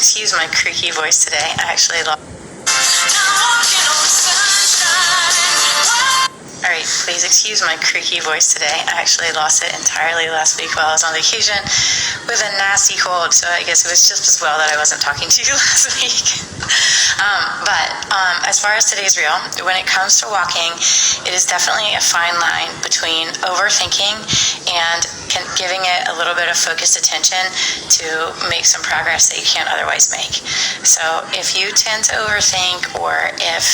excuse my creaky voice today. I actually lost. Alright, please excuse my creaky voice today. I actually lost it entirely last week while I was on vacation with a nasty cold, so I guess it was just as well that I wasn't talking to you last week. But as far as today's reel, when it comes to walking, it is definitely a fine line between overthinking and giving it a little bit of focused attention to make some progress that you can't otherwise make. So if you tend to overthink, or if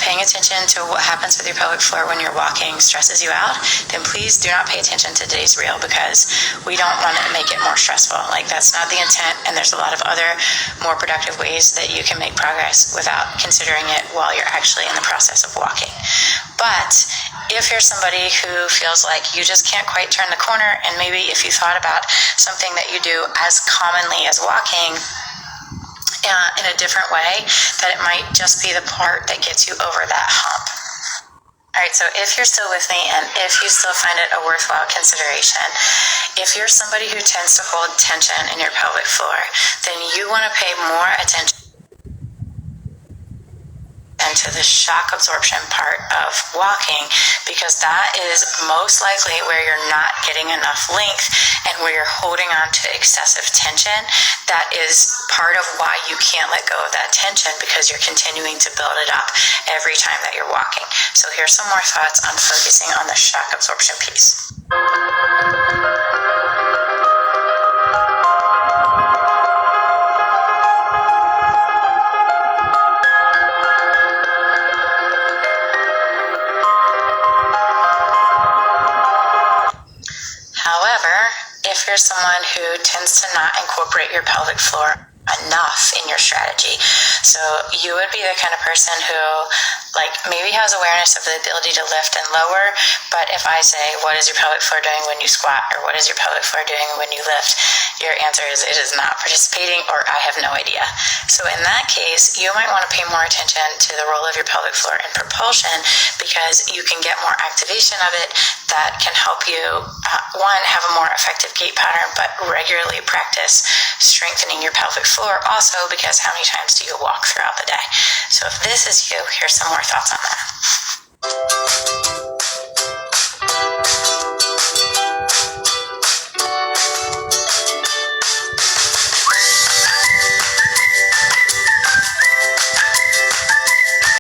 paying attention to what happens with your pelvic floor when you're walking stresses you out, then please do not pay attention to today's reel, because we don't want to make it more stressful. Like, that's not the intent, and there's a lot of other more productive ways that you can make progress without considering it while you're actually in the process of walking. But if you're somebody who feels like you just can't quite turn the corner, and maybe if you thought about something that you do as commonly as walking in a different way, that it might just be the part that gets you over that hump. Alright, so if you're still with me, and if you still find it a worthwhile consideration, if you're somebody who tends to hold tension in your pelvic floor, then you want to pay more attention to the shock absorption part of walking, because that is most likely where you're not getting enough length and where you're holding on to excessive tension. That is part of why you can't let go of that tension, because you're continuing to build it up every time that you're walking. So here's some more thoughts on focusing on the shock absorption piece. However, if you're someone who tends to not incorporate your pelvic floor enough in your strategy, so you would be the kind of person who maybe has awareness of the ability to lift and lower, but if I say, what is your pelvic floor doing when you squat, or what is your pelvic floor doing when you lift, your answer is, it is not participating, or I have no idea. So in that case, you might want to pay more attention to the role of your pelvic floor in propulsion, because you can get more activation of it that can help you, one, have a more effective gait pattern, but regularly practice strengthening your pelvic floor also, because how many times do you walk throughout the day? So if this is you, here's some more thoughts on that.